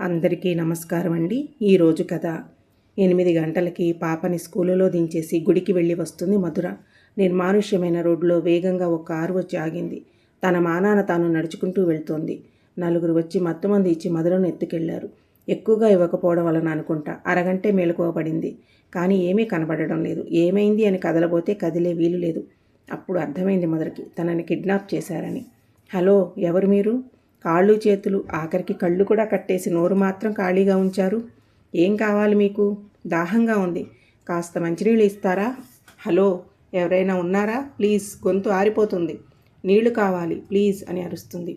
అందరికీ నమస్కారం అండి. ఈరోజు కథ 8 గంటలకి పాపని స్కూలులో దించేసి గుడికి వెళ్ళి వస్తుంది మధుర. నిర్మానుష్యమైన రోడ్లో వేగంగా ఒక కారు వచ్చి ఆగింది. తన మానాన తాను నడుచుకుంటూ వెళ్తోంది. నలుగురు వచ్చి మత్తుమంది ఇచ్చి మధురను ఎత్తుకెళ్లారు. ఎక్కువగా ఇవ్వకపోవడం వలన అనుకుంటా అరగంటే మేలుకోబడింది. కానీ ఏమీ కనబడడం లేదు. ఏమైంది అని కదలబోతే కదిలే వీలు లేదు. అప్పుడు అర్థమైంది మధురకి తనని కిడ్నాప్ చేశారని. హలో, ఎవరు మీరు? కాళ్ళు చేతులు ఆఖరికి కళ్ళు కూడా కట్టేసి నోరు మాత్రం ఖాళీగా ఉంచారు. ఏం కావాలి మీకు? దాహంగా ఉంది, కాస్త మంచినీళ్ళు ఇస్తారా? హలో, ఎవరైనా ఉన్నారా? ప్లీజ్, గొంతు ఆరిపోతుంది. నీళ్లు కావాలి ప్లీజ్ అని అరుస్తుంది.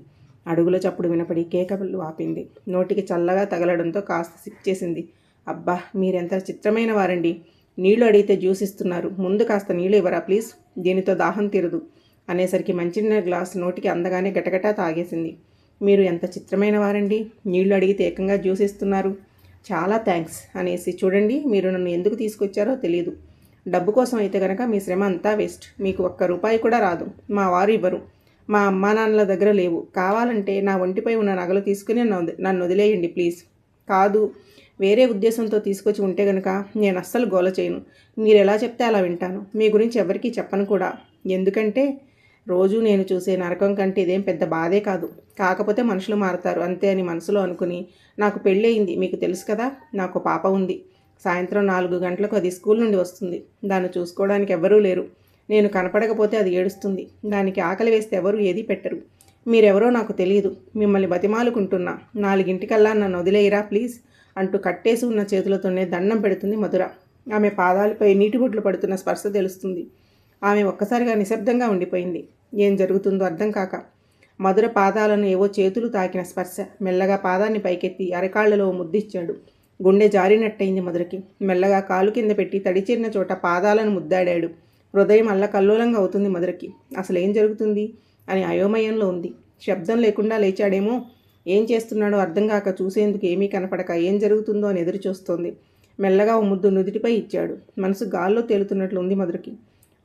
అడుగుల చప్పుడు వినపడి కేకలు ఆపింది. నోటికి చల్లగా తగలడంతో కాస్త సిప్ చేసింది. అబ్బా, మీరెంత చిత్రమైన వారండి. నీళ్లు అడిగితే జ్యూస్ ఇస్తున్నారు. ముందు కాస్త నీళ్లు ఇవ్వరా ప్లీజ్, దీనితో దాహం తీరదు అనేసరికి మంచినీళ్ళ గ్లాసు నోటికి అందగానే గటగటా తాగేసింది. మీరు ఎంత చిత్రమైన వారండి, నీళ్లు అడిగితే ఏకంగా జ్యూస్ ఇస్తున్నారు. చాలా థ్యాంక్స్ అనేసి, చూడండి మీరు నన్ను ఎందుకు తీసుకొచ్చారో తెలియదు. డబ్బు కోసం అయితే కనుక మీ శ్రమ అంతా వేస్ట్. మీకు ₹1 కూడా రాదు. మా వారు ఇవ్వరు. మా అమ్మా నాన్నల దగ్గర లేవు. కావాలంటే నా ఒంటిపై ఉన్న నగలు తీసుకుని నన్ను వదిలేయండి ప్లీజ్. కాదు, వేరే ఉద్దేశంతో తీసుకొచ్చి ఉంటే కనుక నేను అస్సలు గోల చేయను. మీరు ఎలా చెప్తే అలా వింటాను. మీ గురించి ఎవరికీ చెప్పను కూడా. ఎందుకంటే రోజు నేను చూసే నరకం కంటే ఇదేం పెద్ద బాధే కాదు. కాకపోతే మనుషులు మారుతారు అంతే అని మనసులో అనుకుని, నాకు పెళ్ళయింది మీకు తెలుసు కదా, నాకు పాప ఉంది. సాయంత్రం 4 గంటలకు అది స్కూల్ నుండి వస్తుంది. దాన్ని చూసుకోవడానికి ఎవ్వరూ లేరు. నేను కనపడకపోతే అది ఏడుస్తుంది. దానికి ఆకలి వేస్తే ఎవరు ఏదీ పెట్టరు. మీరెవరో నాకు తెలియదు. మిమ్మల్ని బతిమాలుకుంటున్నా, 4 నన్ను వదిలేయరా ప్లీజ్ అంటూ కట్టేసి ఉన్న చేతులతోనే దండం పెడుతుంది మధుర. ఆమె పాదాలపై నీటిబొట్లు పడుతున్న స్పర్శ తెలుస్తుంది. ఆమె ఒక్కసారిగా నిశ్శబ్దంగా ఉండిపోయింది. ఏం జరుగుతుందో అర్థం కాక. మధుర పాదాలను ఏవో చేతులు తాకిన స్పర్శ. మెల్లగా పాదాన్ని పైకెత్తి అరకాళ్లలో ముద్దిచ్చాడు. గుండె జారినట్టయింది మధురకి. మెల్లగా కాలు కింద పెట్టి తడిచేరిన చోట పాదాలను ముద్దాడాడు. హృదయం అల్లకల్లోలంగా అవుతుంది మధురకి. అసలు ఏం జరుగుతుంది అని అయోమయంలో ఉంది. శబ్దం లేకుండా లేచాడేమో. ఏం చేస్తున్నాడో అర్థం కాక చూసేందుకు ఏమీ కనపడక ఏం జరుగుతుందో అని ఎదురు చూస్తోంది. మెల్లగా ఓ ముద్దు నుదిటిపై ఇచ్చాడు. మనసు గాల్లో తేలుతున్నట్లు ఉంది మధురకి.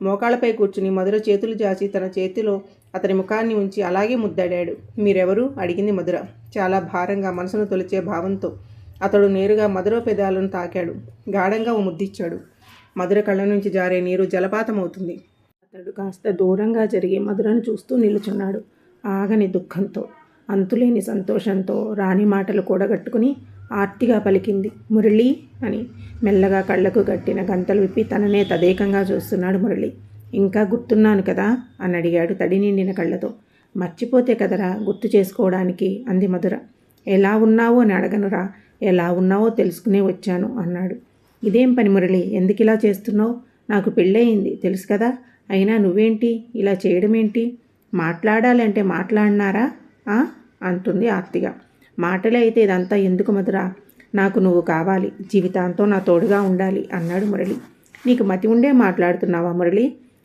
మోకాళ్ళపై కూర్చుని మధుర చేతులు జాచి తన చేతిలో అతని ముఖాన్ని ఉంచి అలాగే ముద్దాడాడు. మీరెవరు అడిగింది మధుర చాలా భారంగా, మనసును తొలిచే భావంతో. అతడు నేరుగా మధుర పెదాలను తాకాడు. గాఢంగా ఓ ముద్దిచ్చాడు. మధుర కళ్ళ నుంచి జారే నీరు జలపాతం అవుతుంది. అతడు కాస్త దూరంగా జరిగి మధురను చూస్తూ నిలుచున్నాడు. ఆగని దుఃఖంతో, అంతులేని సంతోషంతో రాని మాటలు కూడగట్టుకుని ఆర్తిగా పలికింది మురళి అని. మెల్లగా కళ్ళకు గట్టిన గంతలు విప్పి తననే తదేకంగా చూస్తున్నాడు మురళి. ఇంకా గుర్తున్నాను కదా అని అడిగాడు తడి నిండిన కళ్ళతో. మర్చిపోతే కదరా గుర్తు చేసుకోవడానికి అంది మధుర. ఎలా ఉన్నావో అని అడగనురా, ఎలా ఉన్నావో తెలుసుకునే వచ్చాను అన్నాడు. ఇదేం పని మురళి, ఎందుకు ఇలా చేస్తున్నావు? నాకు పెళ్ళయింది తెలుసు కదా, అయినా నువ్వేంటి ఇలా చేయడమేంటి? మాట్లాడాలంటే మాట్లాడినారా అంటుంది ఆర్తిగా. మాటలే అయితే ఇదంతా ఎందుకు మధురా? నాకు నువ్వు కావాలి, జీవితాంతం నా తోడుగా ఉండాలి అన్నాడు మురళి. నీకు మతి ఉండే మాట్లాడుతున్నావా మురళి?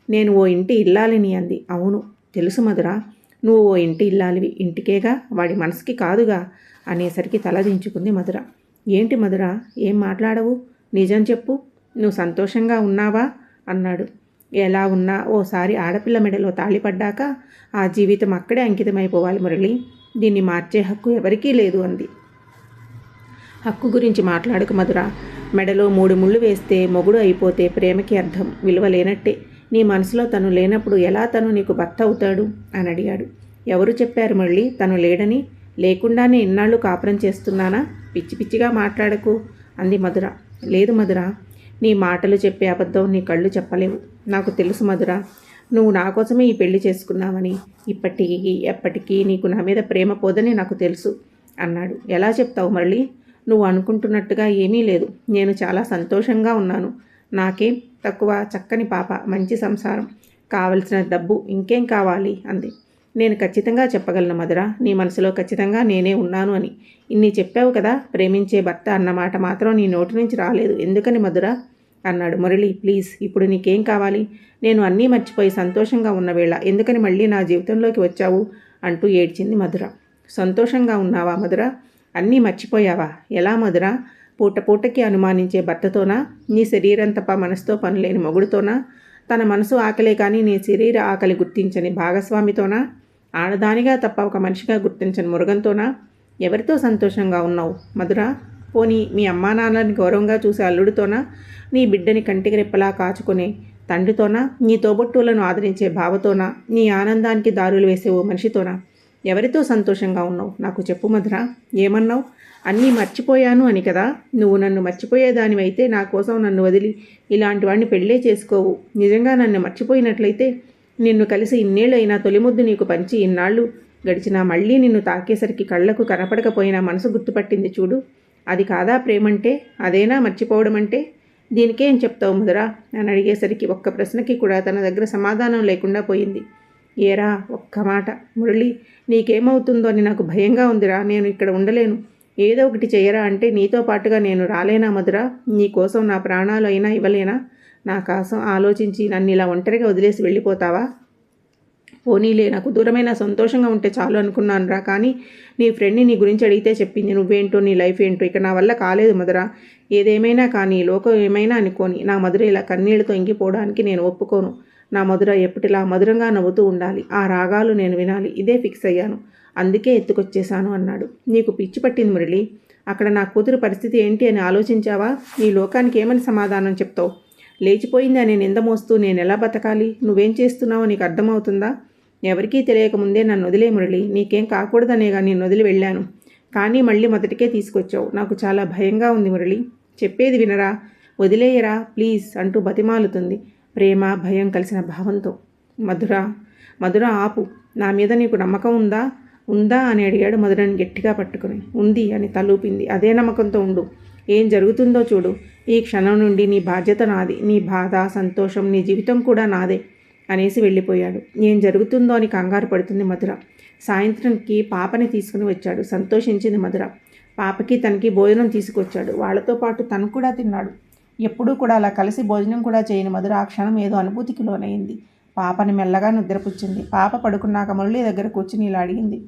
నేను ఓ ఇంటి ఇల్లాలిని అంది. అవును తెలుసు మధురా, నువ్వు ఓ ఇంటి ఇల్లాలివి, ఇంటికేగా, వాడి మనసుకి కాదుగా అనేసరికి తలదించుకుంది మధుర. ఏంటి మధుర, ఏం మాట్లాడవు? నిజం చెప్పు, నువ్వు సంతోషంగా ఉన్నావా అన్నాడు. ఎలా ఉన్నా ఓసారి ఆడపిల్ల మెడలో తాళిపడ్డాక ఆ జీవితం అక్కడే అంకితమైపోవాలి మురళి. దీన్ని మార్చే హక్కు ఎవరికీ లేదు అంది. హక్కు గురించి మాట్లాడుకు మధుర. మెడలో 3 ముళ్ళు వేస్తే మొగుడు అయిపోతే ప్రేమకి అర్థం, విలువ లేనట్టే. నీ మనసులో తను లేనప్పుడు ఎలా తను నీకు భర్త అవుతాడు అని అడిగాడు. ఎవరు చెప్పారు మళ్ళీ తను లేడని? లేకుండానే ఇన్నాళ్ళు కాపురం చేస్తున్నానా? పిచ్చి పిచ్చిగా మాట్లాడకు అంది మధుర. లేదు మధుర, నీ మాటలు చెప్పే అబద్ధం నీ కళ్ళు చెప్పలేవు. నాకు తెలుసు మధుర, నువ్వు నా కోసమే ఈ పెళ్లి చేసుకున్నావని. ఇప్పటికీ ఎప్పటికీ నీకు నా మీద ప్రేమ పోదని నాకు తెలుసు అన్నాడు. ఎలా చెప్తావు మళ్ళీ? నువ్వు అనుకుంటున్నట్టుగా ఏమీ లేదు. నేను చాలా సంతోషంగా ఉన్నాను. నాకేం తక్కువ, చక్కని పాప, మంచి సంసారం, కావలసిన డబ్బు, ఇంకేం కావాలి అంది. నేను ఖచ్చితంగా చెప్పగలను మధుర, నీ మనసులో ఖచ్చితంగా నేనే ఉన్నాను అని. ఇన్ని చెప్పావు కదా, ప్రేమించే భర్త అన్నమాట మాత్రం నీ నోటి నుంచి రాలేదు. ఎందుకని మధుర అన్నాడు. మురళి ప్లీజ్, ఇప్పుడు నీకేం కావాలి? నేను అన్నీ మర్చిపోయి సంతోషంగా ఉన్న వేళ ఎందుకని మళ్ళీ నా జీవితంలోకి వచ్చావు అంటూ ఏడ్చింది మధుర. సంతోషంగా ఉన్నావా మధుర? అన్నీ మర్చిపోయావా? ఎలా మధుర? పూట పూటకి అనుమానించే భర్తతోనా? నీ శరీరం తప్ప మనసుతో పనిలేని మొగుడుతోనా? తన మనసు ఆకలే కానీ నీ శరీర ఆకలి గుర్తించని భాగస్వామితోనా? ఆడదానిగా తప్ప ఒక మనిషిగా గుర్తించని మురుగంతోనా? ఎవరితో సంతోషంగా ఉన్నావు మధుర? పోనీ మీ అమ్మా నాన్నని గౌరవంగా చూసే అల్లుడితోనా, నీ బిడ్డని కంటికి రెప్పలా కాచుకునే తండ్రితోనా, నీ తోబుట్టువులను ఆదరించే బావతోనా, నీ ఆనందానికి దారులు వేసే ఓ మనిషితోనా? ఎవరితో సంతోషంగా ఉన్నావు నాకు చెప్పు మధుర. ఏమన్నావు? అన్నీ మర్చిపోయాను అని కదా. నువ్వు నన్ను మర్చిపోయేదానివైతే నా కోసం నన్ను వదిలి ఇలాంటి వాడిని పెళ్ళే చేసుకోవు. నిజంగా నన్ను మర్చిపోయినట్లయితే నిన్ను కలిసి ఇన్నేళ్ళైనా తొలిముద్దు నీకు పంచి ఇన్నాళ్ళు గడిచినా మళ్ళీ నిన్ను తాకేసరికి కళ్ళకు కనపడకపోయినా మనసు గుర్తుపట్టింది చూడు. అది కాదా ప్రేమంటే? అదేనా మర్చిపోవడం అంటే? దీనికేం చెప్తావు మధురా అని అడిగేసరికి ఒక్క ప్రశ్నకి కూడా తన దగ్గర సమాధానం లేకుండా పోయింది. ఏరా ఒక్క మాట మురళి, నీకేమవుతుందో అని నాకు భయంగా ఉందిరా. నేను ఇక్కడ ఉండలేను. ఏదో ఒకటి చెయ్యరా అంటే నీతో పాటుగా నేను రాలేనా మధురా? నీ కోసం నా ప్రాణాలు అయినా ఇవ్వలేనా? నా కోసం ఆలోచించి నన్ను ఇలా ఒంటరిగా వదిలేసి వెళ్ళిపోతావా? పోనీలే, నాకు దూరమైన సంతోషంగా ఉంటే చాలు అనుకున్నాను రా. కానీ నీ ఫ్రెండ్ని నీ గురించి అడిగితే చెప్పింది. నువ్వేంటో నీ లైఫ్ ఏంటో ఇక నా వల్ల కాలేదు మధుర. ఏదేమైనా కానీ లోకం ఏమైనా అనుకోని నా మధుర ఇలా కన్నీళ్లతో ఇంగిపోవడానికి నేను ఒప్పుకోను. నా మధుర ఎప్పటిలా మధురంగా నవ్వుతూ ఉండాలి. ఆ రాగాలు నేను వినాలి. ఇదే ఫిక్స్ అయ్యాను. అందుకే ఎత్తుకొచ్చేశాను అన్నాడు. నీకు పిచ్చి పట్టింది మురళి. అక్కడ నా కూతురు పరిస్థితి ఏంటి అని ఆలోచించావా? ఈ లోకానికి ఏమని సమాధానం చెప్తావు? లేచిపోయింది అని నింద మోస్తూ నేను ఎలా బతకాలి? నువ్వేం చేస్తున్నావో నీకు అర్థమవుతుందా? ఎవరికీ తెలియకముందే నన్ను వదిలే మురళి. నీకేం కాకూడదనేగా నేను వదిలి వెళ్ళాను. కానీ మళ్ళీ మొదటికే తీసుకొచ్చావు. నాకు చాలా భయంగా ఉంది మురళి. చెప్పేది వినరా? వదిలేయరా ప్లీజ్ అంటూ బతిమాలుతుంది ప్రేమ భయం కలిసిన భావంతో. మధుర ఆపు. నా మీద నీకు నమ్మకం ఉందా అని అడిగాడు మధురని గట్టిగా పట్టుకుని. ఉంది అని తలూపింది. అదే నమ్మకంతో ఉండు. ఏం జరుగుతుందో చూడు. ఈ క్షణం నుండి నీ బాధ్యత నాది. నీ బాధ సంతోషం నీ జీవితం కూడా నాదే అనేసి వెళ్ళిపోయాడు. ఏం జరుగుతుందో అని కంగారు పడుతుంది మధుర. సాయంత్రంకి పాపని తీసుకుని వచ్చాడు. సంతోషించింది మధుర. పాపకి తనకి భోజనం తీసుకొచ్చాడు. వాళ్ళతో పాటు తను కూడా తిన్నాడు. ఎప్పుడూ కూడా అలా కలిసి భోజనం కూడా చేయని మధుర ఆ క్షణం ఏదో అనుభూతికి లోనైంది. పాపని మెల్లగా నిద్రపుచ్చింది. పాప పడుకున్నాక మురళి దగ్గర కూర్చుని ఇలా అడిగింది.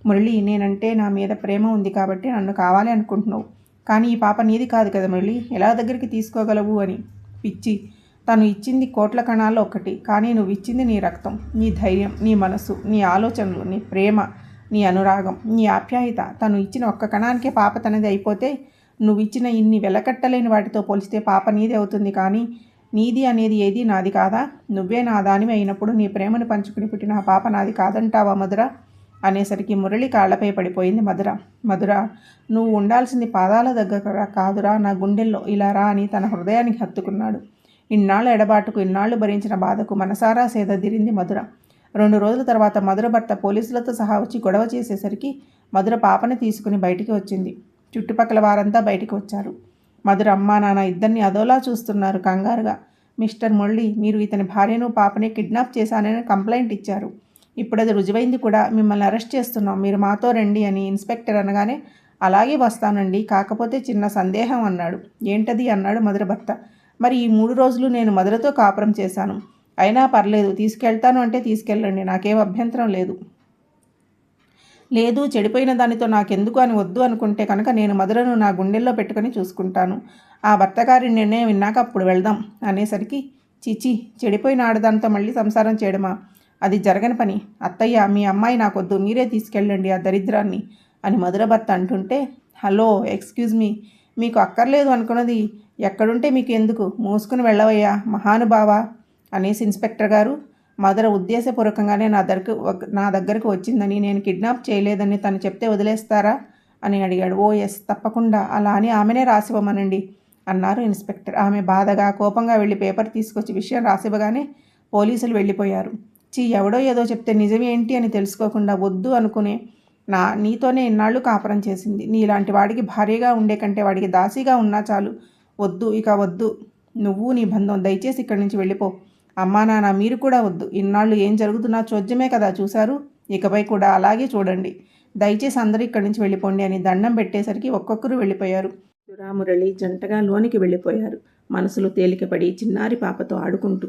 మురళి, నేనంటే నా మీద ప్రేమ ఉంది కాబట్టి నన్ను కావాలి అనుకుంటున్నావు. కానీ ఈ పాప నీది కాదు కదా మురళి. ఎలా దగ్గరికి తీసుకోగలవు అని. పిచ్చి. తను ఇచ్చింది కోట్ల కణాల్లో ఒక్కటి. కానీ నువ్వు ఇచ్చింది నీ రక్తం, నీ ధైర్యం, నీ మనసు, నీ ఆలోచనలు, నీ ప్రేమ, నీ అనురాగం, నీ ఆప్యాయత. తను ఇచ్చిన ఒక్క కణానికే పాప తనది అయిపోతే నువ్వు ఇచ్చిన ఇన్ని వెలకట్టలేని వాటితో పోలిస్తే పాప నీది అవుతుంది. కానీ నీది అనేది ఏది నాది కాదా? నువ్వే నా దానివి అయినప్పుడు నీ ప్రేమను పంచుకుని పుట్టిన ఆ పాప నాది కాదంటావా మధుర అనేసరికి మురళి కాళ్లపై పడిపోయింది మధుర, నువ్వు ఉండాల్సింది పాదాల దగ్గర కాదురా, నా గుండెల్లో ఇలా రా అని తన హృదయానికి హత్తుకున్నాడు. ఇన్నాళ్ళ ఎడబాటుకు ఇన్నాళ్ళు భరించిన బాధకు మనసారా సేదదిరింది మధుర. 2 రోజుల తర్వాత మధుర భర్త పోలీసులతో సహా వచ్చి గొడవ చేసేసరికి మధుర పాపని తీసుకుని బయటికి వచ్చింది. చుట్టుపక్కల వారంతా బయటికి వచ్చారు. మధుర అమ్మా నాన్న ఇద్దరిని అదోలా చూస్తున్నారు కంగారుగా. మిస్టర్ మురళి, మీరు ఇతని భార్యను పాపని కిడ్నాప్ చేశానని కంప్లైంట్ ఇచ్చారు. ఇప్పుడు అది రుజువైంది కూడా. మిమ్మల్ని అరెస్ట్ చేస్తున్నాం. మీరు మాతో రండి అని ఇన్స్పెక్టర్ అనగానే అలాగే వస్తానండి, కాకపోతే చిన్న సందేహం అన్నాడు. ఏంటది అన్నాడు మధుర భర్త. మరి ఈ 3 రోజులు నేను మధురతో కాపురం చేశాను. అయినా పర్లేదు, తీసుకెళ్తాను అంటే తీసుకెళ్ళండి, నాకేం అభ్యంతరం లేదు. లేదు, చెడిపోయిన దానితో నాకెందుకు అని వద్దు అనుకుంటే కనుక నేను మధురను నా గుండెల్లో పెట్టుకొని చూసుకుంటాను. ఆ భర్తగారి నిర్ణయం విన్నాక అప్పుడు వెళ్దాం అనేసరికి, చిచి, చెడిపోయిన ఆడదానితో మళ్ళీ సంసారం చేయడమా? అది జరగని పని. అత్తయ్య, మీ అమ్మాయి నాకొద్దు, మీరే తీసుకెళ్ళండి ఆ దరిద్రాన్ని అని మధుర భర్త అంటుంటే, హలో ఎక్స్క్యూజ్ మీ, మీకు అక్కర్లేదు అనుకున్నది ఎక్కడుంటే మీకు ఎందుకు? మూసుకుని వెళ్ళవయ్యా మహానుభావా అనేసి ఇన్స్పెక్టర్ గారు, మధుర ఉద్దేశపూర్వకంగానే నా దగ్గరకు వచ్చిందని, నేను కిడ్నాప్ చేయలేదని తను చెప్తే వదిలేస్తారా అని అడిగాడు. ఓ ఎస్, తప్పకుండా, అలా అని ఆమెనే రాసివ్వమనండి అన్నారు ఇన్స్పెక్టర్. ఆమె బాధగా కోపంగా వెళ్ళి పేపర్ తీసుకొచ్చి విషయం రాసివ్వగానే పోలీసులు వెళ్ళిపోయారు. ఎవడో ఏదో చెప్తే నిజమేంటి అని తెలుసుకోకుండా వద్దు అనుకునే నీతోనే ఇన్నాళ్ళు కాపురం చేసింది. నీలాంటి వాడికి భార్యగా ఉండే కంటే వాడికి దాసిగా ఉన్నా చాలు. వద్దు, ఇక వద్దు. నువ్వు నీ బంధం, దయచేసి ఇక్కడి నుంచి వెళ్ళిపో. అమ్మా నాన్న మీరు కూడా వద్దు. ఇన్నాళ్ళు ఏం జరుగుతున్నా చోద్యమే కదా చూశారు, ఇకపై కూడా అలాగే చూడండి. దయచేసి అందరూ ఇక్కడి నుంచి వెళ్ళిపోండి అని దండం పెట్టేసరికి ఒక్కొక్కరు వెళ్ళిపోయారు. మురళి జంటగా లోనికి వెళ్ళిపోయారు. మనసులో తేలికపడి చిన్నారి పాపతో ఆడుకుంటూ.